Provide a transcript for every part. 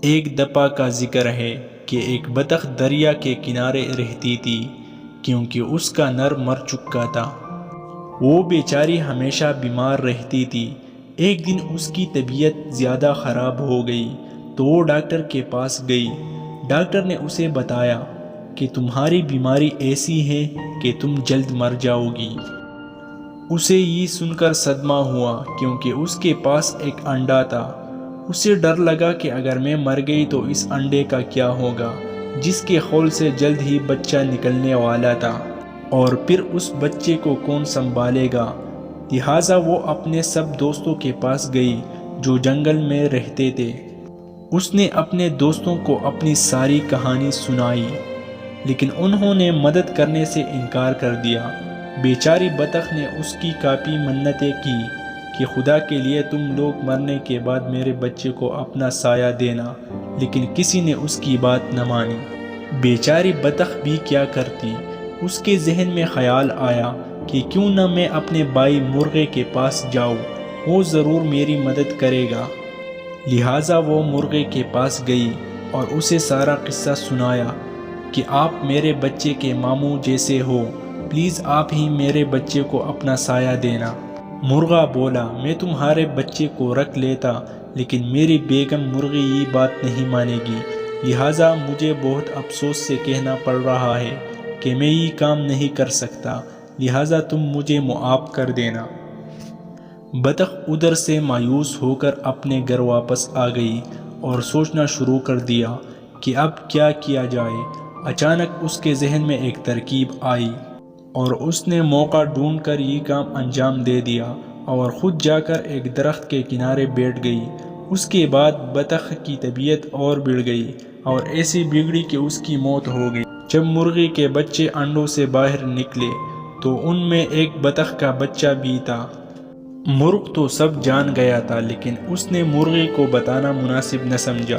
ایک دفعہ کا ذکر ہے کہ ایک بطخ دریا کے کنارے رہتی تھی کیونکہ اس کا نر مر چکا تھا۔ وہ بیچاری ہمیشہ بیمار رہتی تھی۔ ایک دن اس کی طبیعت زیادہ خراب ہو گئی تو وہ ڈاکٹر کے پاس گئی۔ ڈاکٹر نے اسے بتایا کہ تمہاری بیماری ایسی ہے کہ تم جلد مر جاؤ گی۔ اسے یہ سن کر صدمہ ہوا کیونکہ اس کے پاس ایک انڈا تھا۔ اسے ڈر لگا کہ اگر میں مر گئی تو اس انڈے کا کیا ہوگا، جس کے خول سے جلد ہی بچہ نکلنے والا تھا، اور پھر اس بچے کو کون سنبھالے گا۔ لہٰذا وہ اپنے سب دوستوں کے پاس گئی جو جنگل میں رہتے تھے۔ اس نے اپنے دوستوں کو اپنی ساری کہانی سنائی، لیکن انہوں نے مدد کرنے سے انکار کر دیا۔ بیچاری بطخ نے اس کی کافی منتیں کی کہ خدا کے لیے تم لوگ مرنے کے بعد میرے بچے کو اپنا سایہ دینا، لیکن کسی نے اس کی بات نہ مانی۔ بیچاری بطخ بھی کیا کرتی؟ اس کے ذہن میں خیال آیا کہ کیوں نہ میں اپنے بھائی مرغے کے پاس جاؤں، وہ ضرور میری مدد کرے گا۔ لہٰذا وہ مرغے کے پاس گئی اور اسے سارا قصہ سنایا کہ آپ میرے بچے کے ماموں جیسے ہو، پلیز آپ ہی میرے بچے کو اپنا سایہ دینا۔ مرغا بولا، میں تمہارے بچے کو رکھ لیتا، لیکن میری بیگم مرغی یہ بات نہیں مانے گی، لہٰذا مجھے بہت افسوس سے کہنا پڑ رہا ہے کہ میں یہ کام نہیں کر سکتا، لہٰذا تم مجھے معاف کر دینا۔ بطخ ادھر سے مایوس ہو کر اپنے گھر واپس آ گئی اور سوچنا شروع کر دیا کہ اب کیا کیا جائے۔ اچانک اس کے ذہن میں ایک ترکیب آئی اور اس نے موقع ڈھونڈ کر یہ کام انجام دے دیا اور خود جا کر ایک درخت کے کنارے بیٹھ گئی۔ اس کے بعد بطخ کی طبیعت اور بڑھ گئی اور ایسی بگڑی کہ اس کی موت ہو گئی۔ جب مرغی کے بچے انڈوں سے باہر نکلے تو ان میں ایک بطخ کا بچہ بھی تھا۔ مرغ تو سب جان گیا تھا، لیکن اس نے مرغی کو بتانا مناسب نہ سمجھا۔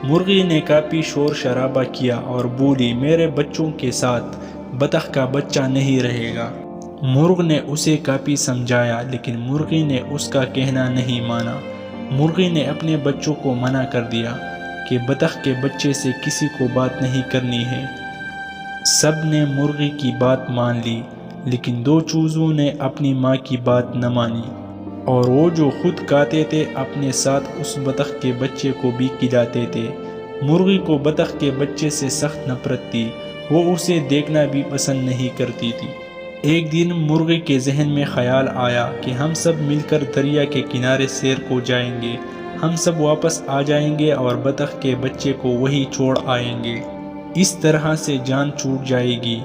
مرغی نے کافی شور شرابہ کیا اور بولی، میرے بچوں کے ساتھ بطخ کا بچہ نہیں رہے گا۔ مرغ نے اسے کافی سمجھایا، لیکن مرغی نے اس کا کہنا نہیں مانا۔ مرغی نے اپنے بچوں کو منع کر دیا کہ بطخ کے بچے سے کسی کو بات نہیں کرنی ہے۔ سب نے مرغی کی بات مان لی، لیکن دو چوزوں نے اپنی ماں کی بات نہ مانی، اور وہ جو خود کھاتے تھے اپنے ساتھ اس بطخ کے بچے کو بھی کھلاتے تھے۔ مرغی کو بطخ کے بچے سے سخت نفرت تھی، وہ اسے دیکھنا بھی پسند نہیں کرتی تھی۔ ایک دن مرغی کے ذہن میں خیال آیا کہ ہم سب مل کر دریا کے کنارے سیر کو جائیں گے، ہم سب واپس آ جائیں گے اور بطخ کے بچے کو وہی چھوڑ آئیں گے، اس طرح سے جان چھوٹ جائے گی۔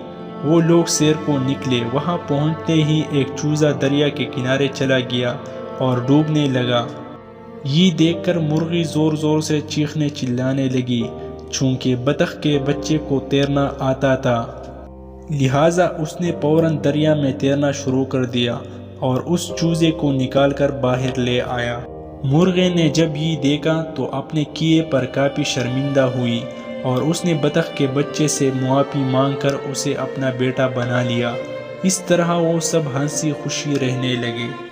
وہ لوگ سیر کو نکلے۔ وہاں پہنچتے ہی ایک چوزا دریا کے کنارے چلا گیا اور ڈوبنے لگا۔ یہ دیکھ کر مرغی زور زور سے چیخنے چلانے لگی۔ چونکہ بطخ کے بچے کو تیرنا آتا تھا، لہٰذا اس نے فوراً دریا میں تیرنا شروع کر دیا اور اس چوزے کو نکال کر باہر لے آیا۔ مرغے نے جب یہ دیکھا تو اپنے کیے پر کافی شرمندہ ہوئی اور اس نے بطخ کے بچے سے معافی مانگ کر اسے اپنا بیٹا بنا لیا۔ اس طرح وہ سب ہنسی خوشی رہنے لگے۔